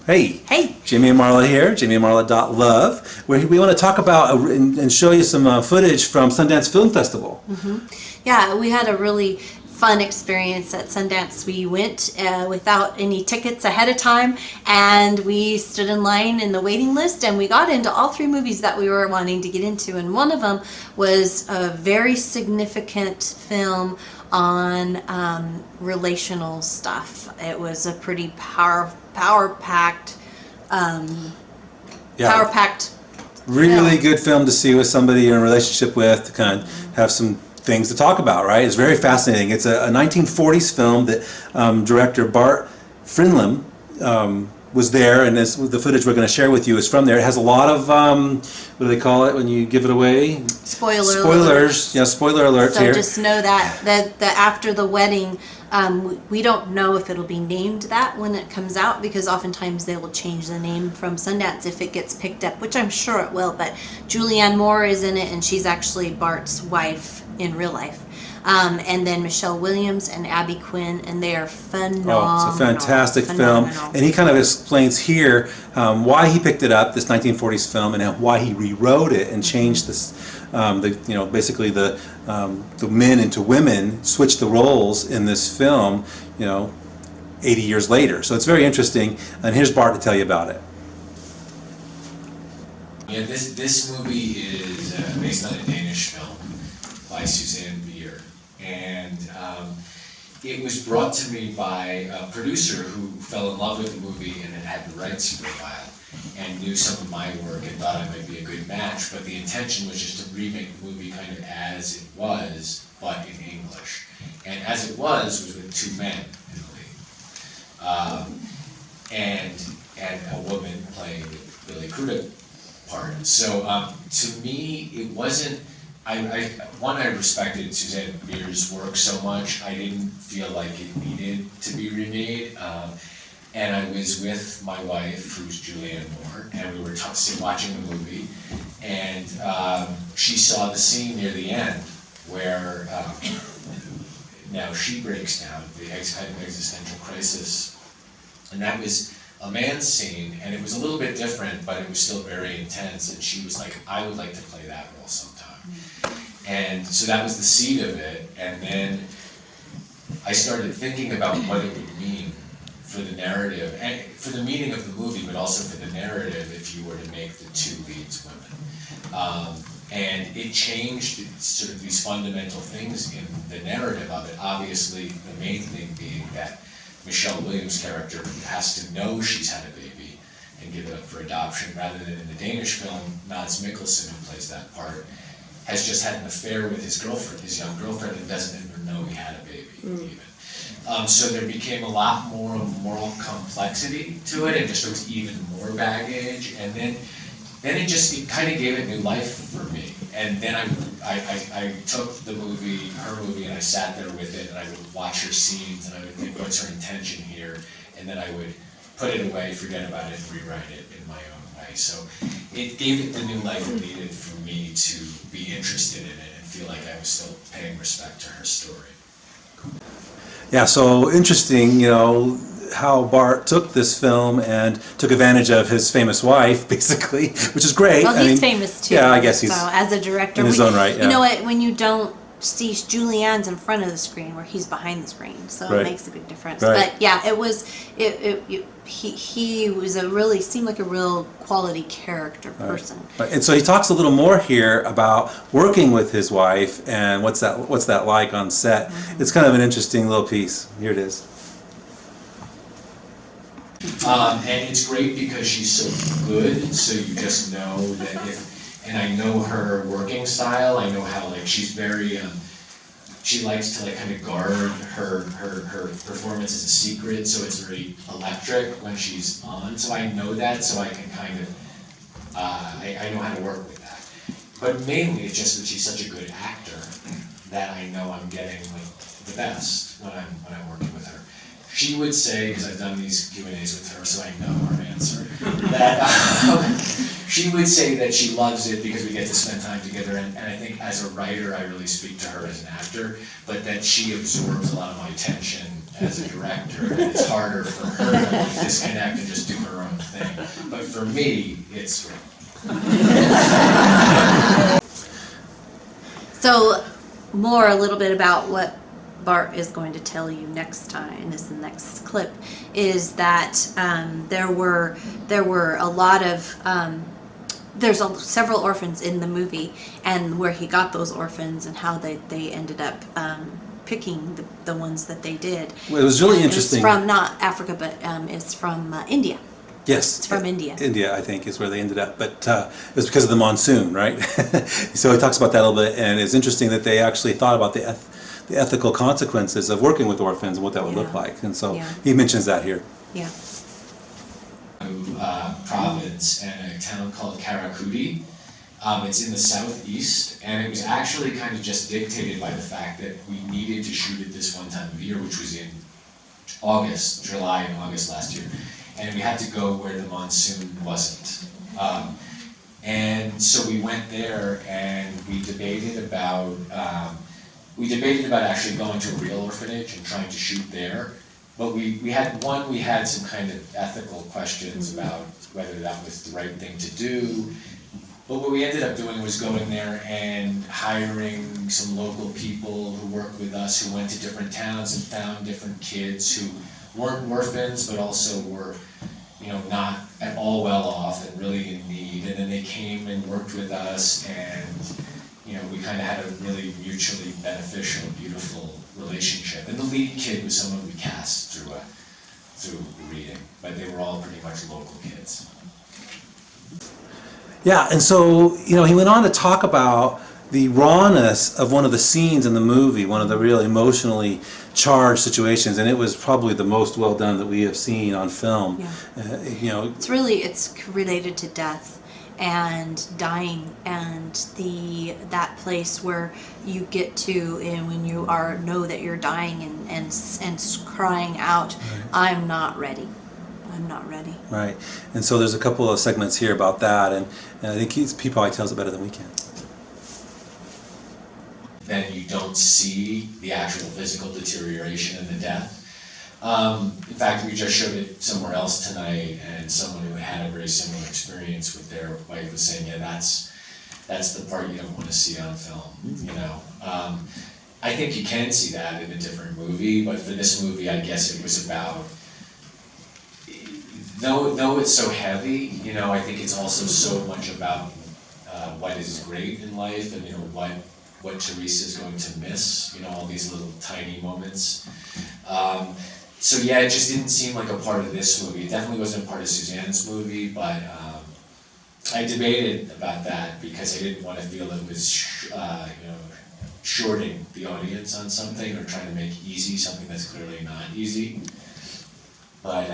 Hey. Hey. Jami and Marla here, jamiandmarla.love, where we want to talk about and show you some footage from Sundance Film Festival. Yeah, we had a really fun experience at Sundance. We went without any tickets ahead of time, and we stood in line in the waiting list, and we got into all three movies that we were wanting to get into, and one of them was a very significant film on relational stuff. It was a pretty power-packed Really film. good film to see with somebody you're in a relationship with, to kind of have some things to talk about, right? It's very fascinating. It's a 1940s film that director Bart Freunlim was there, and the footage we're going to share with you is from there. It has a lot of, what do they call it when you give it away? Spoilers. Spoilers. Yeah, spoiler alerts So here. just know that after the wedding, we don't know if it'll be named that when it comes out, because oftentimes they will change the name from Sundance if it gets picked up, which I'm sure it will. But Julianne Moore is in it, and she's actually Bart's wife in real life. And then Michelle Williams and Abby Quinn, and they are phenomenal. Oh, it's a fantastic film, and he kind of explains here why he picked it up, this 1940s film, and why he rewrote it and changed this. Basically the men into women, switched the roles in this film, 80 years later. So it's very interesting, and here's Bart to tell you about it. Yeah, this movie is based on a Danish film by Suzanne Bier, and it was brought to me by a producer who fell in love with the movie and had the rights for a while, and knew some of my work and thought I might be a good match, but the intention was just to remake the movie kind of as it was, but in English. And as it was with two men in the lead, and a woman playing the Billy Crudup part. So to me, it wasn't. I respected Suzanne Bier's work so much, I didn't feel like it needed to be remade. And I was with my wife, who's Julianne Moore, and we were watching the movie, and she saw the scene near the end where now she breaks down, the kind of existential crisis, and that was a man's scene, and it was a little bit different, but it was still very intense, and she was like, I would like to play that role sometime. And so that was the seed of it, and then I started thinking about what it would mean for the narrative, and for the meaning of the movie, but also for the narrative if you were to make the two leads women. And it changed sort of these fundamental things in the narrative of it. Obviously, the main thing being that Michelle Williams' character has to know she's had a baby and give it up for adoption, rather than in the Danish film, Mads Mikkelsen, who plays that part, has just had an affair with his girlfriend, his young girlfriend, and doesn't even know he had a baby, even. So there became a lot more moral complexity to it, and just there was even more baggage, and then it kind of gave it new life for me. And then I took the movie, her movie, and I sat there with it, and I would watch her scenes, and I would think, what's her intention here? And then I would put it away, forget about it, and rewrite it in my own way. So it gave it the new life it needed for me to be interested in it and feel like I was still paying respect to her story. Yeah, so interesting, how Bart took this film and took advantage of his famous wife, basically, which is great. Well, he's famous too. Yeah, I guess he's so as a director, in his own right. Yeah. You know what? When you don't see Julianne's in front of the screen, where he's behind the screen, so Right. it makes a big difference. Right. But yeah, it was. He was seemed like a real quality character person. Right. And so he talks a little more here about working with his wife and what's that like on set. It's kind of an interesting little piece. Here it is. And it's great because she's so good, so you just know that and I know her working style, I know how she's very, she likes to kind of guard her performance as a secret, so it's very electric when she's on, so I know that, so I can kind of, I know how to work with that. But mainly it's just that she's such a good actor that I know I'm getting the best when I'm working with her. She would say, because I've done these Q&As with her, so I know her answer, that she would say that she loves it because we get to spend time together, and I think as a writer I really speak to her as an actor, but that she absorbs a lot of my attention as a director, and it's harder for her to disconnect and just do her own thing. But for me, it's real. So, a little bit about what Bart is going to tell you next time in this next clip is that there were a lot of several orphans in the movie, and where he got those orphans and how they ended up picking the ones that they did. Well, it was really interesting. It's from not Africa, but it's from India. Yes. It's from India. India, I think, is where they ended up. But it was because of the monsoon, right? So he talks about that a little bit, and it's interesting that they actually thought about the ethical consequences of working with orphans and what that would look like. And so he mentions that here. Yeah. Province and a town called Karakuti. It's in the southeast, and it was actually kind of just dictated by the fact that we needed to shoot it this one time of year, which was in July and August last year. And we had to go where the monsoon wasn't. And so we went there and we debated about actually going to a real orphanage and trying to shoot there. But we had some kind of ethical questions about whether that was the right thing to do. But what we ended up doing was going there and hiring some local people who worked with us, who went to different towns and found different kids who weren't orphans, but also were, not at all well off and really in need. And then they came and worked with us, and we kind of had a really mutually beneficial, beautiful relationship. And the lead kid was someone we cast through reading, but they were all pretty much local kids. Yeah, and so, he went on to talk about the rawness of one of the scenes in the movie, one of the real emotionally charged situations, and it was probably the most well done that we have seen on film. Yeah. It's related to death and dying, and that place where you get to, and when you know that you're dying and crying out, right. I'm not ready. Right, and so there's a couple of segments here about that, and I think he probably tells it better than we can. Then you don't see the actual physical deterioration and the death. In fact, we just showed it somewhere else tonight, and someone who had a very similar experience with their wife was saying, "Yeah, that's the part you don't want to see on film." I think you can see that in a different movie, but for this movie, I guess it was about. Though it's so heavy, I think it's also so much about what is great in life, and what Teresa's going to miss. All these little tiny moments. So yeah, it just didn't seem like a part of this movie. It definitely wasn't a part of Suzanne's movie, but I debated about that because I didn't want to feel it was shorting the audience on something or trying to make easy something that's clearly not easy. But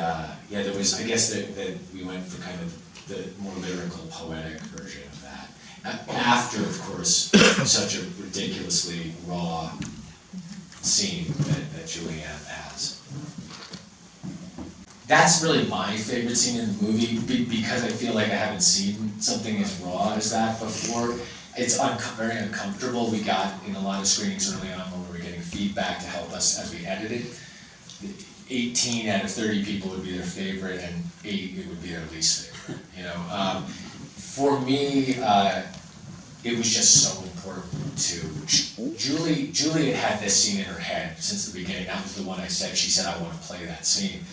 there was, I guess that we went for kind of the more lyrical, poetic version of that. After, of course, such a ridiculously raw scene that Julianne has. That's really my favorite scene in the movie because I feel like I haven't seen something as raw as that before. It's very uncomfortable. We got in a lot of screenings early on when we were getting feedback to help us as we edited. 18 out of 30 people would be their favorite, and 8 it would be their least favorite. For me, it was just so important to Julie had this scene in her head since the beginning. That was the one she said I want to play that scene,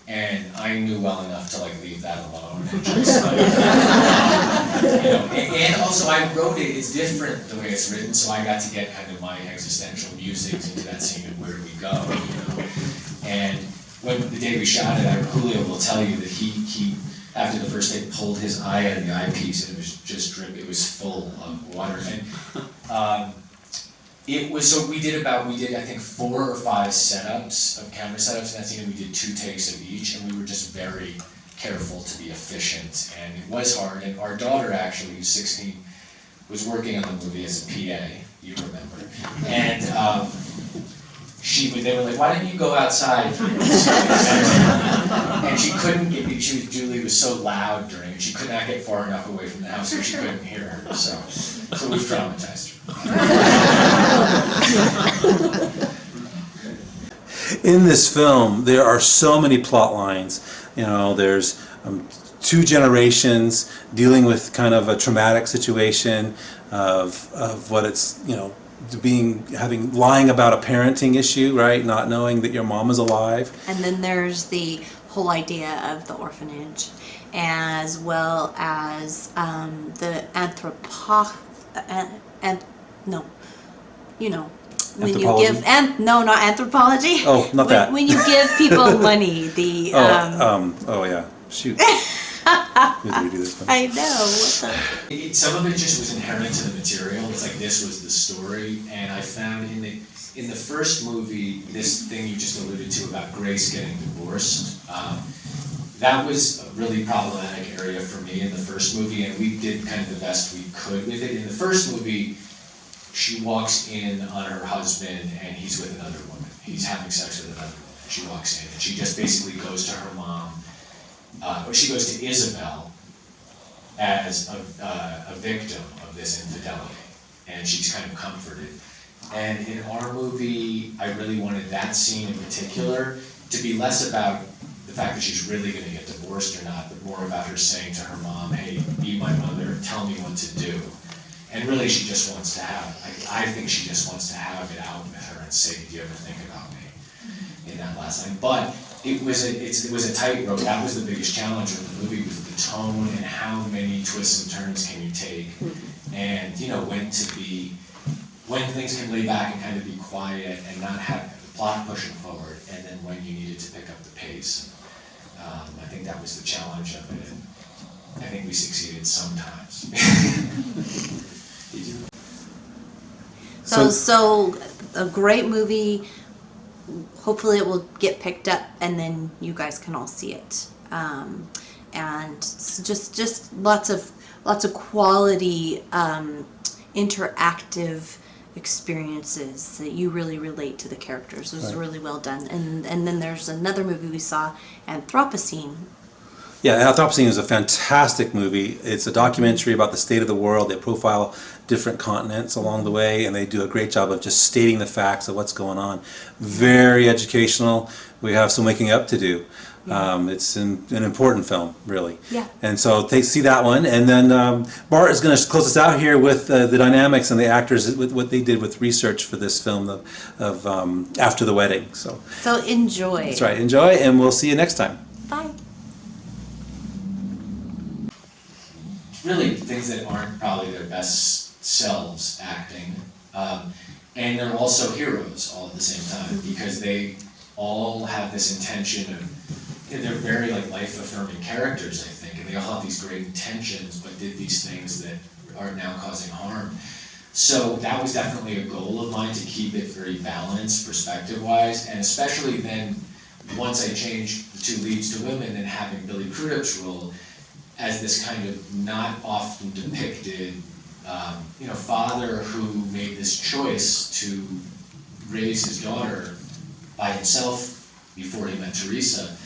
and I knew well enough to leave that alone and just and also I wrote it. It's different the way it's written, so I got to get kind of my existential musings into that scene and where do we go, And when the day we shot it, Julio will tell you that he after the first take pulled his eye out of the eyepiece and it was just dripping. It was full of water. And we did I think 4 or 5 setups of camera setups in that scene, and we did 2 takes of each, and we were just very careful to be efficient, and it was hard. And our daughter, actually, who's 16, was working on the movie as a PA, you remember, and they were like, "Why didn't you go outside?" And she couldn't Julie was so loud during it, she could not get far enough away from the house so she couldn't hear her, so we've traumatized her. in this film, there are so many plot lines. You know, there's two generations dealing with kind of a traumatic situation of what it's, you know, lying about a parenting issue, right? Not knowing that your mom is alive. And then there's the whole idea of the orphanage, as well as the when you give not anthropology. Oh, not that. When you give people money, the oh yeah, shoot. We have to redo this one. I know. Some of it just was inherent to the material. It's like this was the story, and I found in the first movie, this thing you just alluded to about Grace getting divorced. That was a really problematic area for me in the first movie, and we did kind of the best we could with it. In the first movie, she walks in on her husband, and he's with another woman. He's having sex with another woman. She walks in, and she just basically goes to her mom, or she goes to Isabel as a victim of this infidelity, and she's kind of comforted. And in our movie, I really wanted that scene in particular to be less about the fact that she's really going to get divorced or not, but more about her saying to her mom, hey, be my mother, tell me what to do. And really she just wants to I think she just wants to have it out with her and say, did you ever think about me? In that last line. But it was a tightrope. That was the biggest challenge with the movie, was the tone and how many twists and turns can you take, and you know when things can lay back and kind of be quiet and not have the plot pushing forward, and then when you needed to pick up the pace. I think that was the challenge of it, and I think we succeeded sometimes. So a great movie. Hopefully it will get picked up, and then you guys can all see it. And just lots of quality interactive experiences that you really relate to the characters. It was really well done. And then there's another movie we saw, Anthropocene. Yeah, Anthropocene is a fantastic movie. It's a documentary about the state of the world. They profile different continents along the way, and they do a great job of just stating the facts of what's going on. Very educational. We have some waking up to do. It's an important film, really. Yeah. And so see that one. And then Bart is going to close us out here with the dynamics and the actors, with what they did with research for this film of After the Wedding. So enjoy. That's right. Enjoy, and we'll see you next time. Bye. Really things that aren't probably their best selves acting, and they're also heroes all at the same time, because they all have this intention of, they're very like life-affirming characters, I think, and they all have these great intentions, but did these things that are now causing harm. So that was definitely a goal of mine, to keep it very balanced perspective-wise, and especially then once I changed the two leads to women, and having Billy Crudup's role as this kind of not often depicted, father who made this choice to raise his daughter by himself before he met Teresa.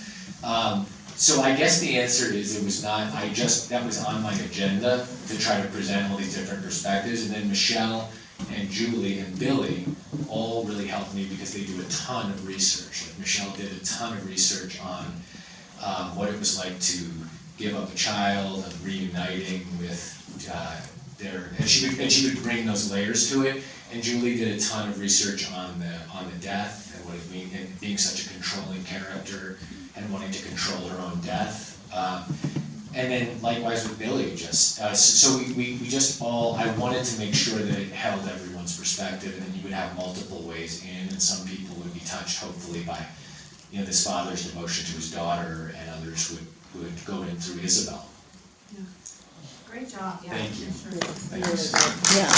So I guess the answer is it was not, that was on my agenda to try to present all these different perspectives, and then Michelle and Julie and Billy all really helped me because they do a ton of research. Like Michelle did a ton of research on what it was like to give up a child and reuniting with and she would bring those layers to it. And Julie did a ton of research on the death and what it means, and being such a controlling character and wanting to control her own death. And then likewise with Billy, so we just all, I wanted to make sure that it held everyone's perspective, and then you would have multiple ways in, and some people would be touched hopefully by this father's devotion to his daughter, and others would go in through Isabel. Yeah. Great job. Yeah. Thank you. Sure. Thanks. Yeah.